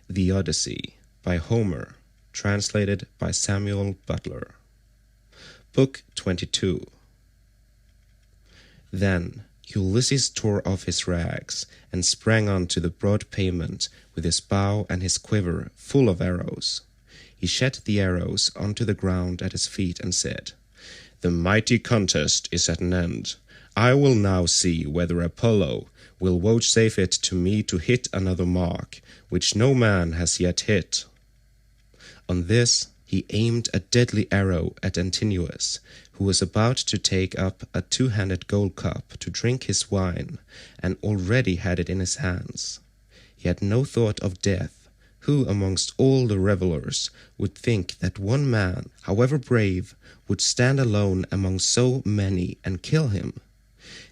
The Odyssey by Homer, translated by Samuel Butler. Book 22. Then Ulysses tore off his rags and sprang on to the broad pavement with his bow and his quiver full of arrows. He shed the arrows onto the ground at his feet and said, "The mighty contest is at an end. I will now see whether Apollo will vouchsafe it to me to hit another mark, which no man has yet hit." On this he aimed a deadly arrow at Antinous, who was about to take up a two-handed gold cup to drink his wine, and already had it in his hands. He had no thought of death. Who amongst all the revellers would think that one man, however brave, would stand alone among so many and kill him?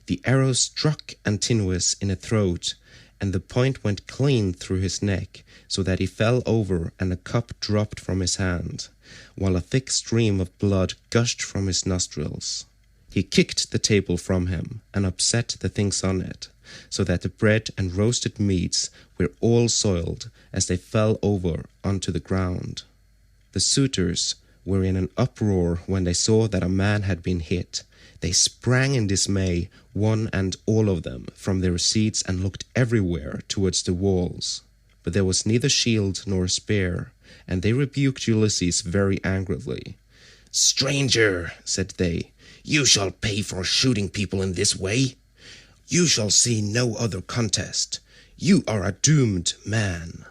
The arrow struck Antinous in the throat, and the point went clean through his neck, so that he fell over and the cup dropped from his hand, while a thick stream of blood gushed from his nostrils. He kicked the table from him and upset the things on it, so that the bread and roasted meats were all soiled as they fell over onto the ground. The suitors were in an uproar when they saw that a man had been hit. They sprang in dismay, one and all of them, from their seats and looked everywhere towards the walls. But there was neither shield nor spear, and they rebuked Ulysses very angrily. "Stranger," said they, "you shall pay for shooting people in this way. You shall see no other contest. You are a doomed man.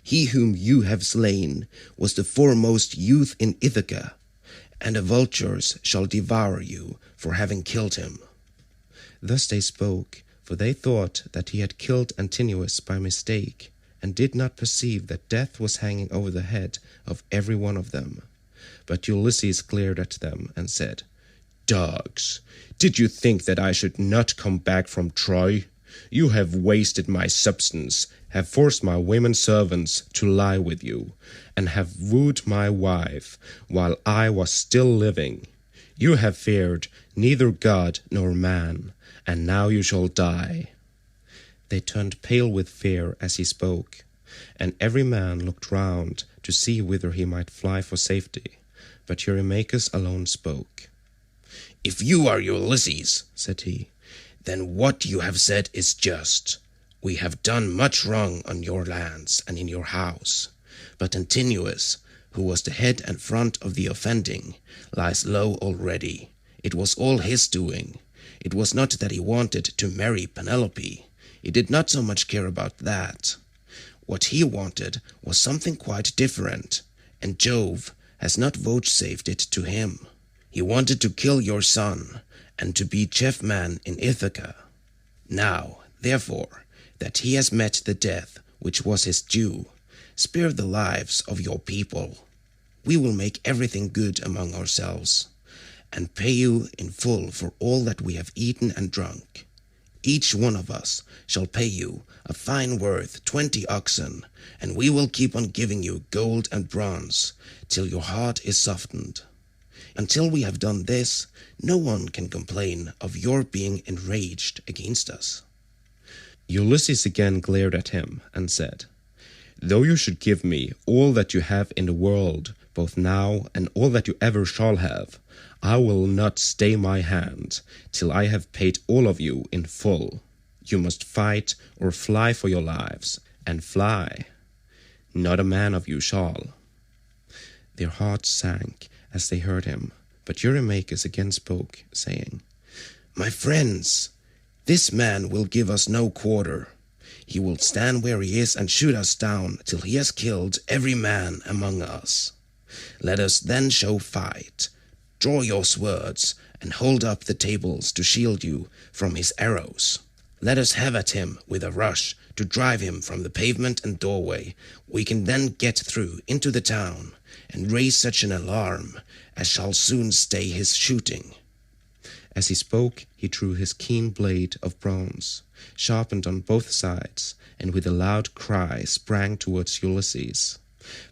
He whom you have slain was the foremost youth in Ithaca, and the vultures shall devour you for having killed him." Thus they spoke, for they thought that he had killed Antinous by mistake, and did not perceive that death was hanging over the head of every one of them. But Ulysses glared at them and said, "Dogs, did you think that I should not come back from Troy? You have wasted my substance, have forced my women servants to lie with you, and have wooed my wife while I was still living. You have feared neither God nor man, and now you shall die." They turned pale with fear as he spoke, and every man looked round to see whither he might fly for safety. But Eurymachus alone spoke. "If you are Ulysses," said he, "then what you have said is just. We have done much wrong on your lands and in your house. But Antinous, who was the head and front of the offending, lies low already. It was all his doing. It was not that he wanted to marry Penelope. He did not so much care about that. What he wanted was something quite different, and Jove has not vouchsafed it to him. He wanted to kill your son, and to be chief man in Ithaca. Now, therefore, that he has met the death which was his due, spare the lives of your people. We will make everything good among ourselves, and pay you in full for all that we have eaten and drunk. Each one of us shall pay you a fine worth 20 oxen, and we will keep on giving you gold and bronze till your heart is softened. Until we have done this, no one can complain of your being enraged against us." Ulysses again glared at him and said, "Though you should give me all that you have in the world, both now and all that you ever shall have, I will not stay my hand till I have paid all of you in full. You must fight or fly for your lives, and fly. Not a man of you shall." Their hearts sank as they heard him, but Eurymachus again spoke, saying, "My friends, this man will give us no quarter. He will stand where he is and shoot us down till he has killed every man among us. Let us then show fight. Draw your swords and hold up the tables to shield you from his arrows. Let us have at him with a rush to drive him from the pavement and doorway. We can then get through into the town and raise such an alarm as shall soon stay his shooting." As he spoke, he drew his keen blade of bronze, sharpened on both sides, and with a loud cry sprang towards Ulysses.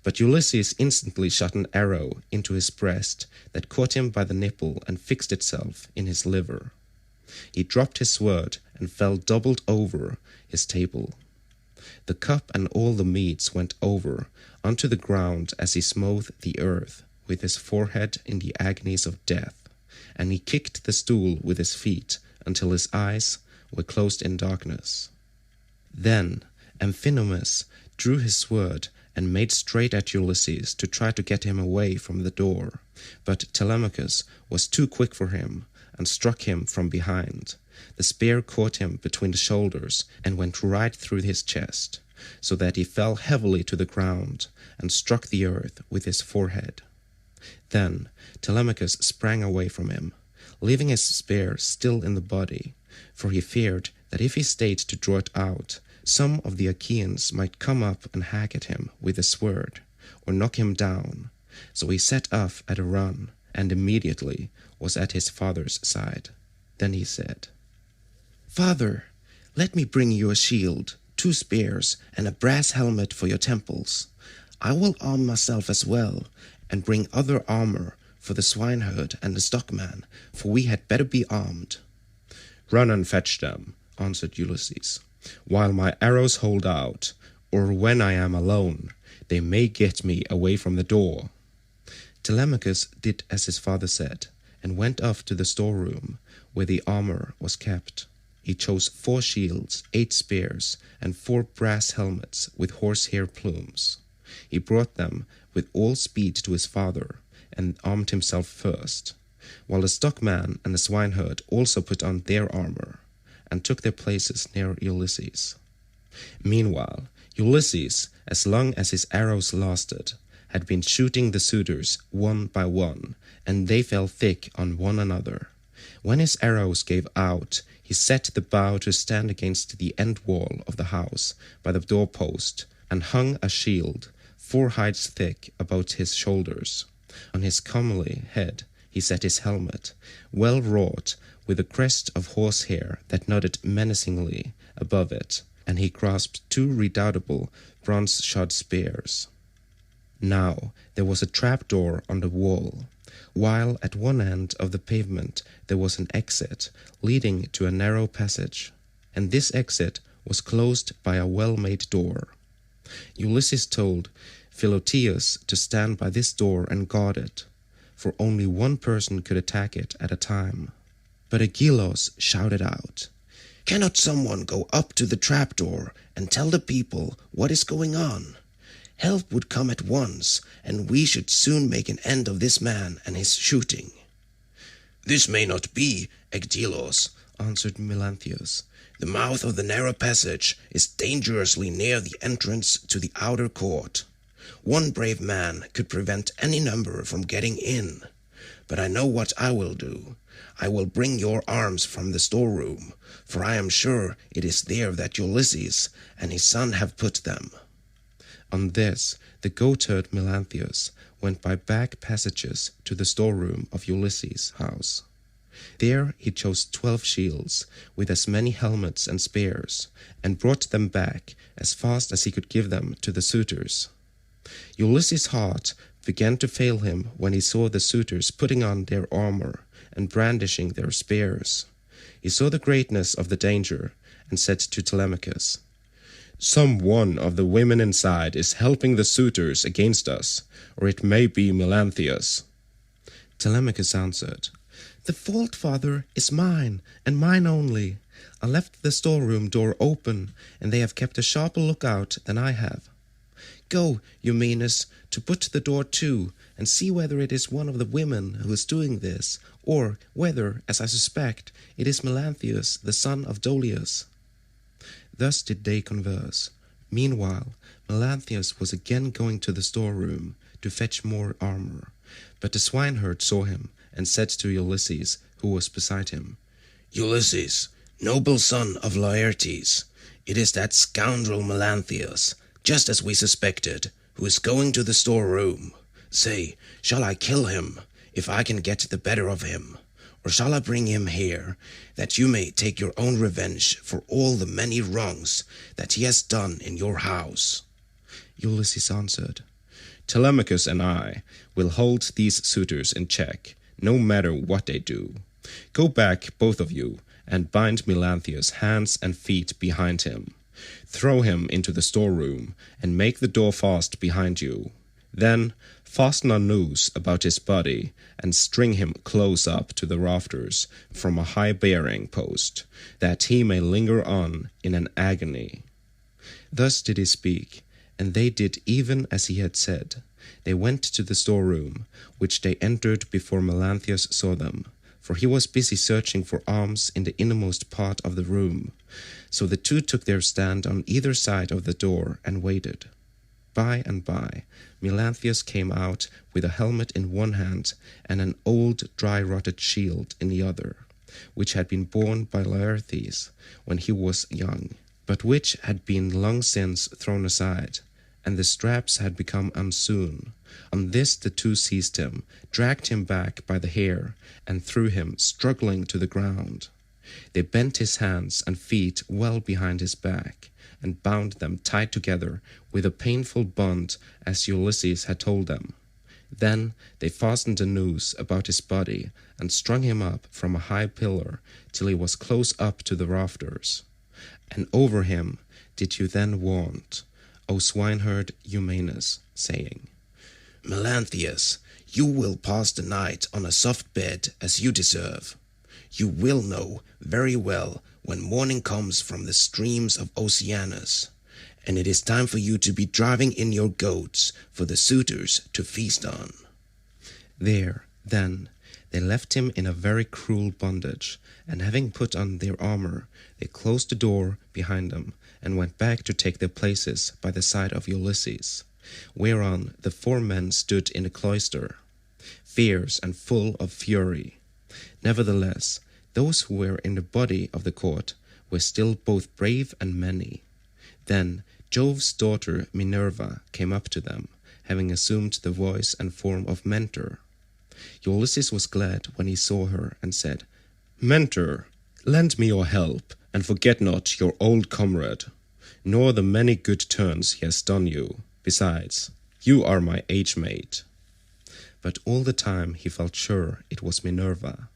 But Ulysses instantly shot an arrow into his breast that caught him by the nipple and fixed itself in his liver. He dropped his sword and fell doubled over his table. The cup and all the meats went over unto the ground as he smote the earth with his forehead in the agonies of death, and he kicked the stool with his feet until his eyes were closed in darkness. Then Amphinomus drew his sword and made straight at Ulysses to try to get him away from the door, but Telemachus was too quick for him and struck him from behind. The spear caught him between the shoulders and went right through his chest, so that he fell heavily to the ground and struck the earth with his forehead. Then Telemachus sprang away from him, leaving his spear still in the body, for he feared that if he stayed to draw it out, some of the Achaeans might come up and hack at him with a sword, or knock him down. So he set off at a run, and immediately was at his father's side. Then he said, "Father, let me bring you a shield, 2 spears, and a brass helmet for your temples. I will arm myself as well, and bring other armor for the swineherd and the stockman, for we had better be armed." "Run and fetch them," answered Ulysses, "while my arrows hold out, or when I am alone, they may get me away from the door." Telemachus did as his father said, and went off to the storeroom where the armor was kept. He chose 4 shields, 8 spears, and 4 brass helmets with horsehair plumes. He brought them with all speed to his father, and armed himself first, while the stockman and the swineherd also put on their armor, and took their places near Ulysses. Meanwhile, Ulysses, as long as his arrows lasted, had been shooting the suitors one by one, and they fell thick on one another. When his arrows gave out, he set the bow to stand against the end wall of the house by the doorpost, and hung a shield 4 hides thick about his shoulders. On his comely head he set his helmet, well wrought, with a crest of horsehair that nodded menacingly above it, and he grasped 2 redoubtable bronze-shod spears. Now there was a trapdoor on the wall, while at one end of the pavement there was an exit leading to a narrow passage, and this exit was closed by a well-made door. Ulysses told Philoetius to stand by this door and guard it, for only one person could attack it at a time. But Agelaus shouted out, "Cannot someone go up to the trapdoor and tell the people what is going on? Help would come at once, and we should soon make an end of this man and his shooting." "This may not be, Agelaus," answered Melanthius. "The mouth of the narrow passage is dangerously near the entrance to the outer court. One brave man could prevent any number from getting in. But I know what I will do. I will bring your arms from the storeroom, for I am sure it is there that Ulysses and his son have put them." On this, the goatherd Melanthius went by back passages to the storeroom of Ulysses' house. There he chose 12 shields, with as many helmets and spears, and brought them back as fast as he could give them to the suitors. Ulysses' heart began to fail him when he saw the suitors putting on their armor and brandishing their spears. He saw the greatness of the danger, and said to Telemachus, "Some one of the women inside is helping the suitors against us, or it may be Melanthius." Telemachus answered, "The fault, father, is mine, and mine only. I left the storeroom door open, and they have kept a sharper lookout than I have. Go, Eumenes, to put the door to, and see whether it is one of the women who is doing this, or whether, as I suspect, it is Melanthius, the son of Dolius." Thus did they converse. Meanwhile, Melanthius was again going to the storeroom to fetch more armor, but the swineherd saw him, and said to Ulysses, who was beside him, "Ulysses, noble son of Laertes, it is that scoundrel Melanthius, just as we suspected, who is going to the storeroom. Say, shall I kill him, if I can get the better of him? Or shall I bring him here, that you may take your own revenge for all the many wrongs that he has done in your house?" Ulysses answered, "Telemachus and I will hold these suitors in check, no matter what they do. Go back, both of you, and bind Melanthius' hands and feet behind him, Throw him into the storeroom, and make the door fast behind you. Then fasten a noose about his body, and string him close up to the rafters from a high bearing post, that he may linger on in an agony." Thus did he speak, and they did even as he had said. They went to the storeroom, which they entered before Melanthius saw them, for he was busy searching for arms in the innermost part of the room. So the two took their stand on either side of the door and waited. By and by, Melanthius came out with a helmet in one hand and an old dry-rotted shield in the other, which had been borne by Laertes when he was young, but which had been long since thrown aside, and the straps had become unsewn. On this the two seized him, dragged him back by the hair, and threw him struggling to the ground. They bent his hands and feet well behind his back, and bound them tight together with a painful bond as Ulysses had told them. Then they fastened a noose about his body, and strung him up from a high pillar till he was close up to the rafters. And over him did you then vaunt, O swineherd Eumaeus, saying, "Melanthius, you will pass the night on a soft bed as you deserve. You will know very well when morning comes from the streams of Oceanus, and it is time for you to be driving in your goats for the suitors to feast on." There, then, they left him in a very cruel bondage, and having put on their armor, they closed the door behind them, and went back to take their places by the side of Ulysses, whereon the 4 men stood in the cloister, fierce and full of fury. Nevertheless, those who were in the body of the court were still both brave and many. Then Jove's daughter Minerva came up to them, having assumed the voice and form of Mentor. Ulysses was glad when he saw her, and said, "Mentor, lend me your help, and forget not your old comrade, nor the many good turns he has done you. Besides, you are my age-mate." But all the time he felt sure it was Minerva,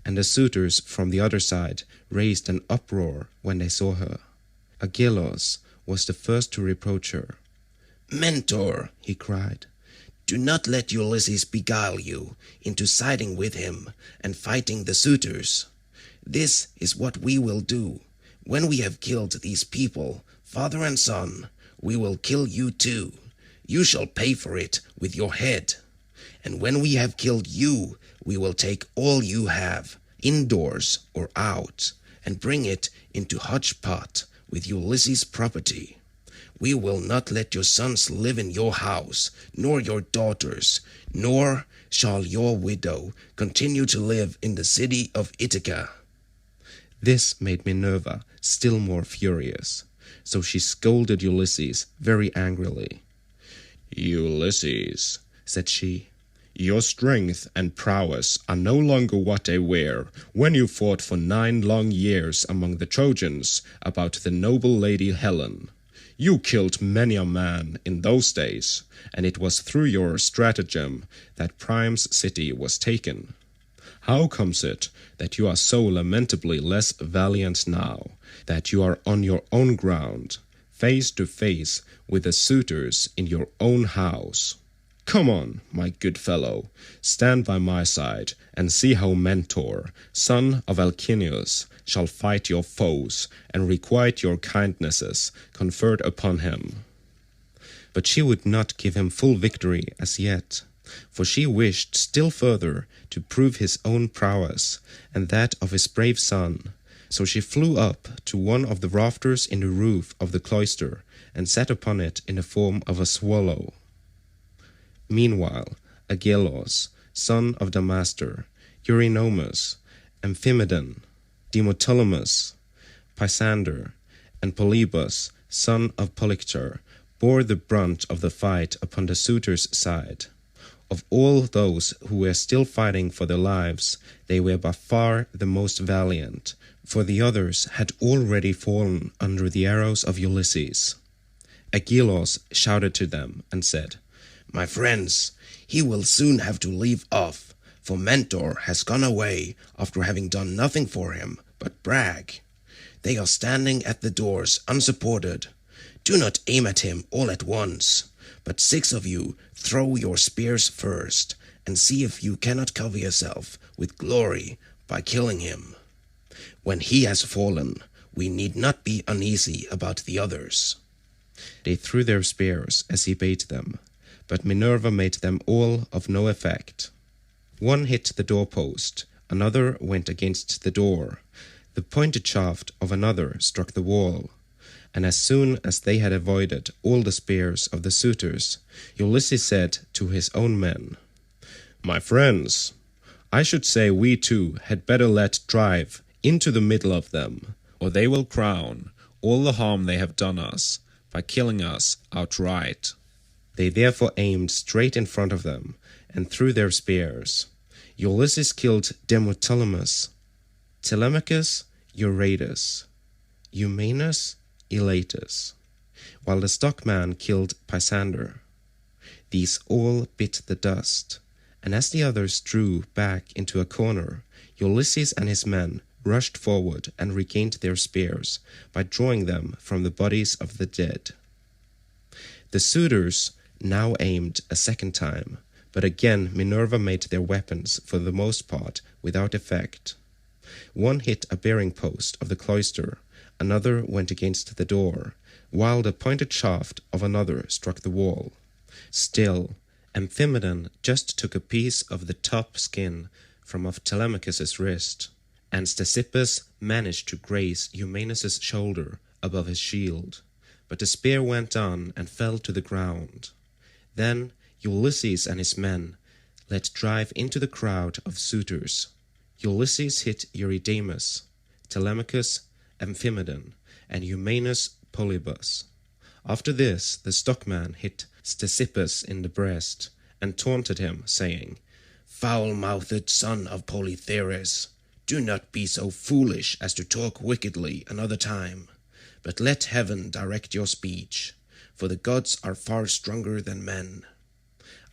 and the suitors from the other side raised an uproar when they saw her. Agelaus was the first to reproach her. "Mentor," he cried, "do not let Ulysses beguile you into siding with him and fighting the suitors. This is what we will do. When we have killed these people, father and son, we will kill you too. You shall pay for it with your head. And when we have killed you, we will take all you have, indoors or out, and bring it into Hodgepot with Ulysses' property. We will not let your sons live in your house, nor your daughters, nor shall your widow continue to live in the city of Ithaca." This made Minerva still more furious, so she scolded Ulysses very angrily. "Ulysses," said she, "your strength and prowess are no longer what they were when you fought for 9 long years among the Trojans about the noble lady Helen. You killed many a man in those days, and it was through your stratagem that Priam's city was taken. How comes it that you are so lamentably less valiant now, that you are on your own ground, face to face with the suitors in your own house? Come on, my good fellow, stand by my side, and see how Mentor, son of Alcinous, shall fight your foes, and requite your kindnesses conferred upon him." But she would not give him full victory as yet, for she wished still further to prove his own prowess, and that of his brave son. So she flew up to one of the rafters in the roof of the cloister, and sat upon it in the form of a swallow. Meanwhile Agelaus, son of Damastor, Eurynomus, Amphimedon, Demoptolemus, Pisander, and Polybus, son of Polyctor, bore the brunt of the fight upon the suitors' side. Of all those who were still fighting for their lives, they were by far the most valiant, for the others had already fallen under the arrows of Ulysses. Agelaus shouted to them and said, "My friends, he will soon have to leave off, for Mentor has gone away after having done nothing for him but brag. They are standing at the doors unsupported. Do not aim at him all at once, but 6 of you throw your spears first, and see if you cannot cover yourself with glory by killing him. When he has fallen, we need not be uneasy about the others." They threw their spears as he bade them, but Minerva made them all of no effect. One hit the doorpost, another went against the door, the pointed shaft of another struck the wall, and as soon as they had avoided all the spears of the suitors, Ulysses said to his own men, "My friends, I should say we too had better let drive into the middle of them, or they will crown all the harm they have done us by killing us outright." They therefore aimed straight in front of them and threw their spears. Ulysses killed Demoptolemus, Telemachus Eurytus, Eumaeus Elatus, while the stockman killed Pisander. These all bit the dust, and as the others drew back into a corner, Ulysses and his men rushed forward and regained their spears by drawing them from the bodies of the dead. The suitors now aimed a second time, but again Minerva made their weapons for the most part without effect. One hit a bearing post of the cloister, another went against the door, while the pointed shaft of another struck the wall. Still, Amphimedon just took a piece of the top skin from off Telemachus's wrist, and Ctesippus managed to graze Eumaeus's shoulder above his shield, but the spear went on and fell to the ground. Then Ulysses and his men let drive into the crowd of suitors. Ulysses hit Eurydamas, Telemachus, Amphimedon, and Eumaeus Polybus. After this the stockman hit Ctesippus in the breast, and taunted him, saying, "Foul-mouthed son of Polytherus, do not be so foolish as to talk wickedly another time, but let heaven direct your speech, for the gods are far stronger than men.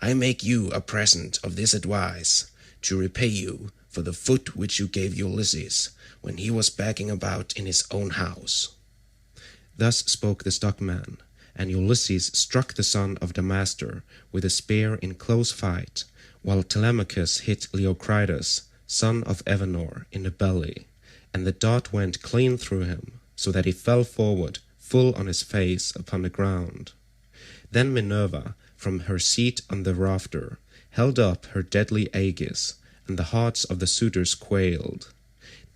I make you a present of this advice, to repay you for the foot which you gave Ulysses when he was begging about in his own house." Thus spoke the stockman, and Ulysses struck the son of Damastor with a spear in close fight, while Telemachus hit Leocritus, son of Evenor, in the belly, and the dart went clean through him, so that he fell forward full on his face upon the ground. Then Minerva, from her seat on the rafter, held up her deadly aegis, and the hearts of the suitors quailed.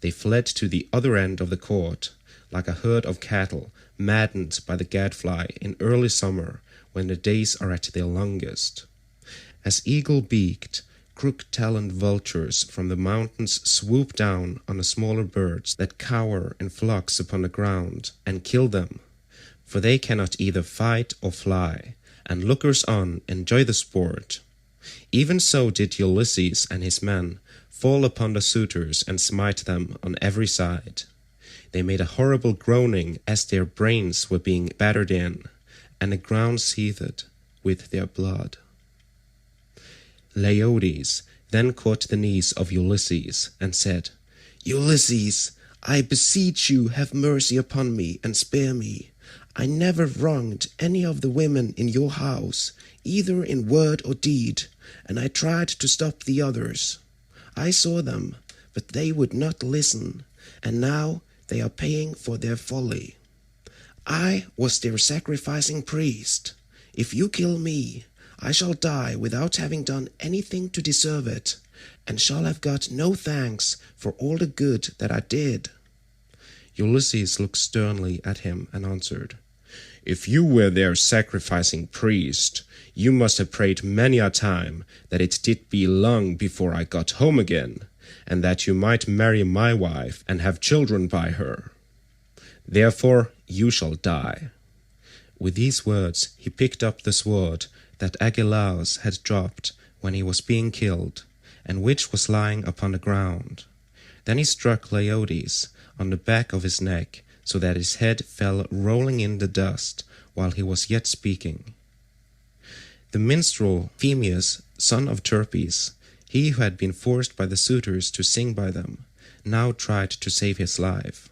They fled to the other end of the court, like a herd of cattle maddened by the gadfly in early summer, when the days are at their longest. As eagle-beaked, crook-taloned vultures from the mountains swoop down on the smaller birds that cower in flocks upon the ground, and kill them, for they cannot either fight or fly, and lookers on enjoy the sport. Even so did Ulysses and his men fall upon the suitors and smite them on every side. They made a horrible groaning as their brains were being battered in, and the ground seethed with their blood. Leiodes then caught the knees of Ulysses and said, "Ulysses, I beseech you, have mercy upon me and spare me. I never wronged any of the women in your house, either in word or deed, and I tried to stop the others. I saw them, but they would not listen, and now they are paying for their folly. I was their sacrificing priest. If you kill me, I shall die without having done anything to deserve it, and shall have got no thanks for all the good that I did." Ulysses looked sternly at him and answered, "If you were their sacrificing priest, you must have prayed many a time that it did be long before I got home again, and that you might marry my wife and have children by her. Therefore you shall die." With these words he picked up the sword that Agelaus had dropped when he was being killed, and which was lying upon the ground. Then he struck Leiodes on the back of his neck, so that his head fell rolling in the dust while he was yet speaking. The minstrel Phemius, son of Terpes, he who had been forced by the suitors to sing by them, now tried to save his life.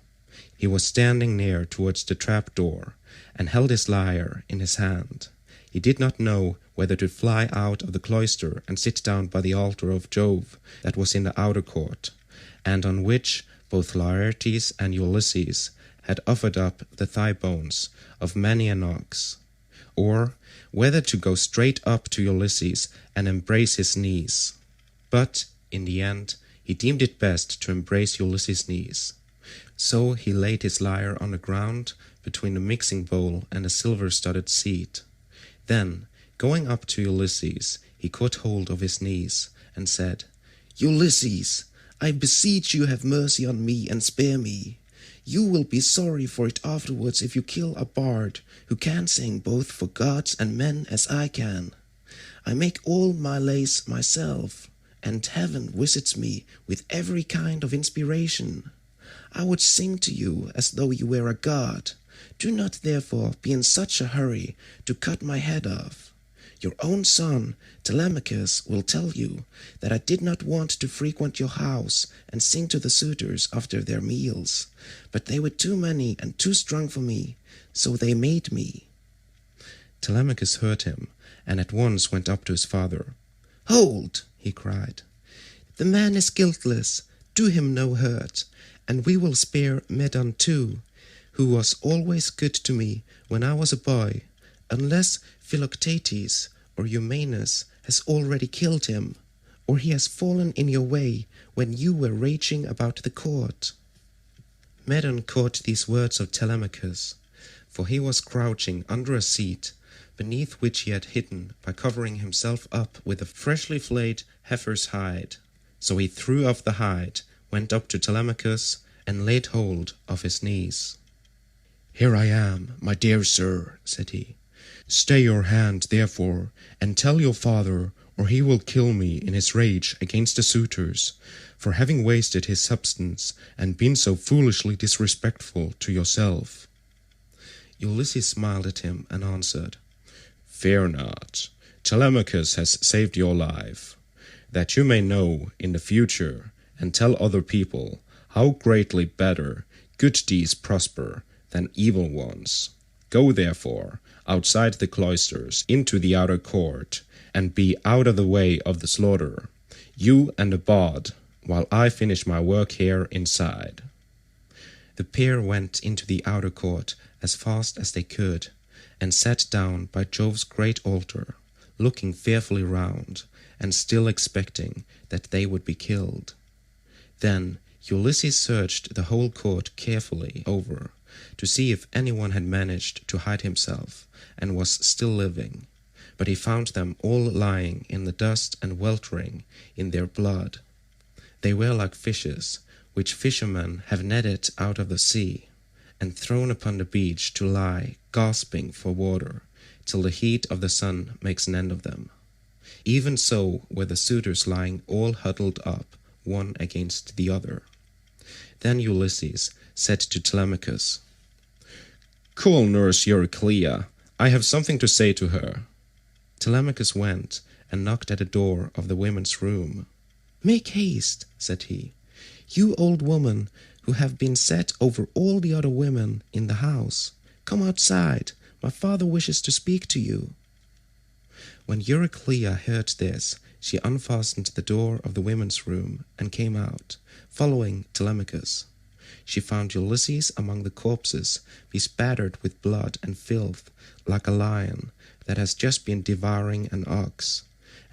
He was standing near towards the trap-door, and held his lyre in his hand. He did not know whether to fly out of the cloister and sit down by the altar of Jove that was in the outer court, and on which both Laertes and Ulysses had offered up the thigh bones of many an ox, or whether to go straight up to Ulysses and embrace his knees. But in the end he deemed it best to embrace Ulysses' knees. So he laid his lyre on the ground between the mixing bowl and the silver-studded seat. Then, going up to Ulysses, he caught hold of his knees and said, Ulysses, I beseech you have mercy on me and spare me. You will be sorry for it afterwards if you kill a bard who can sing both for gods and men as I can. I make all my lays myself, and heaven visits me with every kind of inspiration. I would sing to you as though you were a god. Do not therefore be in such a hurry to cut my head off. Your own son, Telemachus, will tell you that I did not want to frequent your house and sing to the suitors after their meals, but they were too many and too strong for me, so they made me. Telemachus heard him, and at once went up to his father. Hold, he cried. the man is guiltless, do him no hurt, and we will spare Medon too, who was always good to me when I was a boy, unless Philoctetes or Eumaeus has already killed him, or he has fallen in your way when you were raging about the court. Medon caught these words of Telemachus, for he was crouching under a seat, beneath which he had hidden by covering himself up with a freshly flayed heifer's hide. So he threw off the hide, went up to Telemachus, and laid hold of his knees. Here I am, my dear sir, said he. Stay your hand, therefore, and tell your father, or he will kill me in his rage against the suitors, for having wasted his substance and been so foolishly disrespectful to yourself. Ulysses smiled at him and answered, Fear not, Telemachus has saved your life, that you may know in the future and tell other people how greatly better good deeds prosper than evil ones. Go therefore outside the cloisters into the outer court, and be out of the way of the slaughter, you and the bard, while I finish my work here inside. The pair went into the outer court as fast as they could, and sat down by Jove's great altar, looking fearfully round, and still expecting that they would be killed. Then Ulysses searched the whole court carefully over, to see if anyone had managed to hide himself and was still living, but he found them all lying in the dust and weltering in their blood. They were like fishes, which fishermen have netted out of the sea, and thrown upon the beach to lie gasping for water, till the heat of the sun makes an end of them. Even so were the suitors lying all huddled up, one against the other. Then Ulysses said to Telemachus, Call nurse Euryclea, I have something to say to her. Telemachus went and knocked at the door of the women's room. Make haste, said he, you old woman who have been set over all the other women in the house. Come outside, my father wishes to speak to you. When Euryclea heard this, she unfastened the door of the women's room and came out, following Telemachus. She found Ulysses among the corpses, bespattered with blood and filth, like a lion that has just been devouring an ox,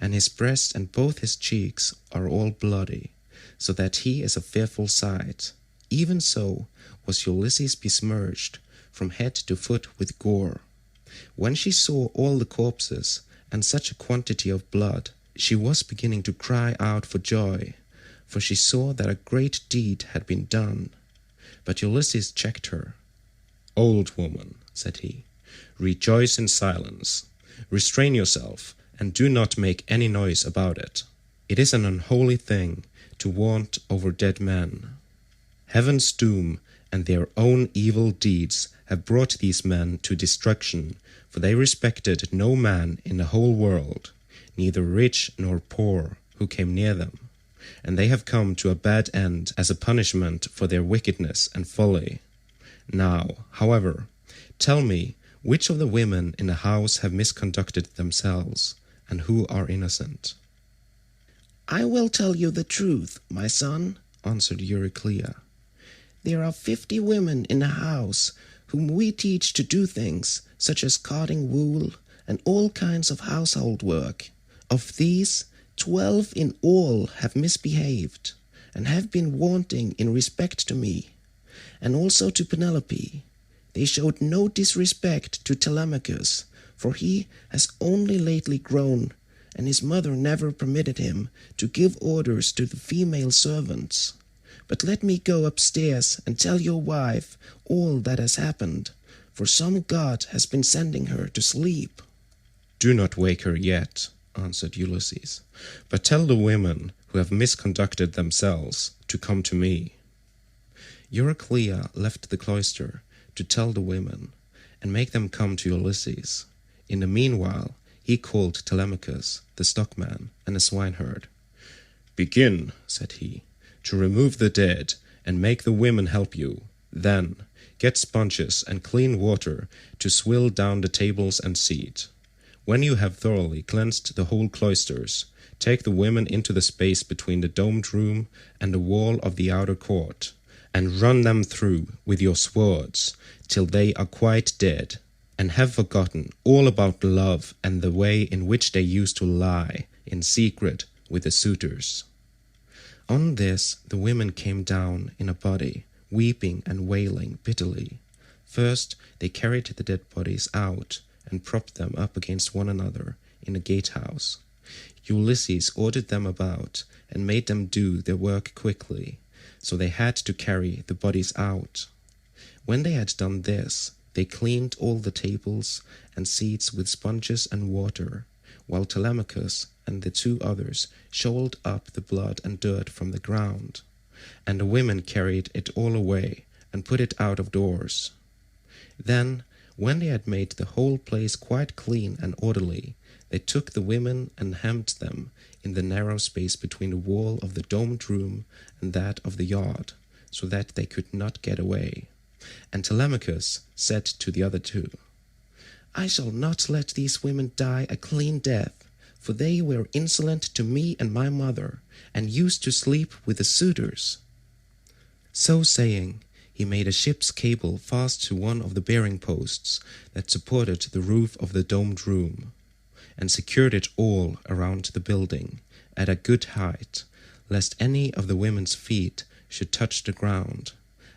and his breast and both his cheeks are all bloody, so that he is a fearful sight. Even so was Ulysses besmirched from head to foot with gore. When she saw all the corpses and such a quantity of blood, she was beginning to cry out for joy, for she saw that a great deed had been done. But Ulysses checked her. Old woman, said he, rejoice in silence. Restrain yourself, and do not make any noise about it. It is an unholy thing to vaunt over dead men. Heaven's doom and their own evil deeds have brought these men to destruction, for they respected no man in the whole world, neither rich nor poor, who came near them, and they have come to a bad end as a punishment for their wickedness and folly. Now, however, tell me which of the women in the house have misconducted themselves, and who are innocent." "I will tell you the truth, my son," answered Euryclea. "There are 50 women in the house whom we teach to do things such as carding wool and all kinds of household work. Of these, 12 in all have misbehaved and have been wanting in respect to me, and also to Penelope. They showed no disrespect to Telemachus, for he has only lately grown, and his mother never permitted him to give orders to the female servants. But let me go upstairs and tell your wife all that has happened, for some god has been sending her to sleep." "Do not wake her yet," answered Ulysses, "but tell the women who have misconducted themselves to come to me." Euryclea left the cloister to tell the women, and make them come to Ulysses. In the meanwhile he called Telemachus, the stockman, and the swineherd. "Begin," said he, "to remove the dead, and make the women help you. Then get sponges and clean water to swill down the tables and seat. When you have thoroughly cleansed the whole cloisters, take the women into the space between the domed room and the wall of the outer court, and run them through with your swords till they are quite dead, and have forgotten all about love and the way in which they used to lie in secret with the suitors." On this the women came down in a body, weeping and wailing bitterly. First they carried the dead bodies out and propped them up against one another in a gatehouse. Ulysses ordered them about and made them do their work quickly, so they had to carry the bodies out. When they had done this, they cleaned all the tables and seats with sponges and water, while Telemachus and the 2 others shoveled up the blood and dirt from the ground, and the women carried it all away and put it out of doors. Then, when they had made the whole place quite clean and orderly, they took the women and hemmed them in the narrow space between the wall of the domed room and that of the yard, so that they could not get away. And Telemachus said to the other 2, "I shall not let these women die a clean death, for they were insolent to me and my mother, and used to sleep with the suitors." So saying, he made a ship's cable fast to one of the bearing posts that supported the roof of the domed room, and secured it all around the building at a good height, lest any of the women's feet should touch the ground,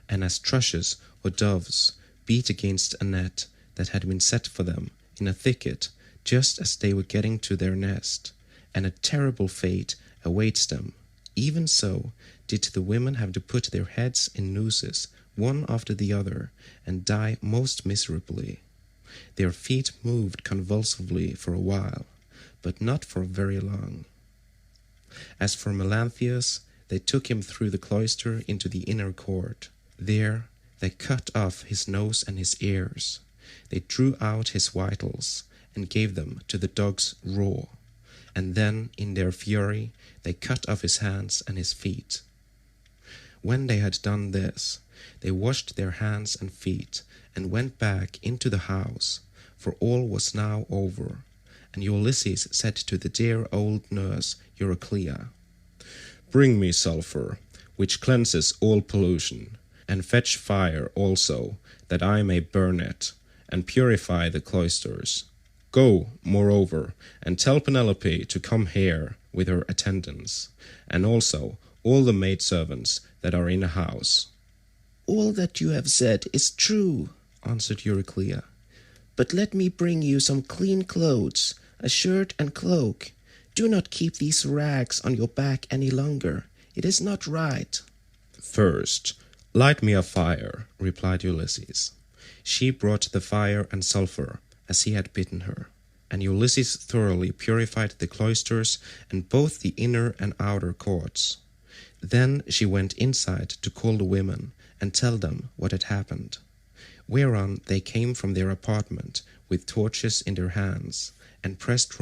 and as thrushes or doves beat against a net that had been set for them in a thicket just as they were getting to their nest, and a terrible fate awaits them. Even so did the women have to put their heads in nooses one after the other, and die most miserably. Their feet moved convulsively for a while, but not for very long. As for Melanthius, they took him through the cloister into the inner court. There they cut off his nose and his ears. They drew out his vitals and gave them to the dogs raw, and then in their fury they cut off his hands and his feet. When they had done this, they washed their hands and feet and went back into the house, for all was now over. And Ulysses said to the dear old nurse Euryclea, "Bring me sulphur, which cleanses all pollution, and fetch fire also, that I may burn it, and purify the cloisters. Go, moreover, and tell Penelope to come here with her attendants, and also all the maidservants that are in the house." "All that you have said is true," answered Euryclea. "But let me bring you some clean clothes, a shirt and cloak. Do not keep these rags on your back any longer. It is not right." "First, light me a fire," replied Ulysses. She brought the fire and sulphur, as he had bidden her, and Ulysses thoroughly purified the cloisters and both the inner and outer courts. Then she went inside to call the women and tell them what had happened, whereon they came from their apartment with torches in their hands and pressed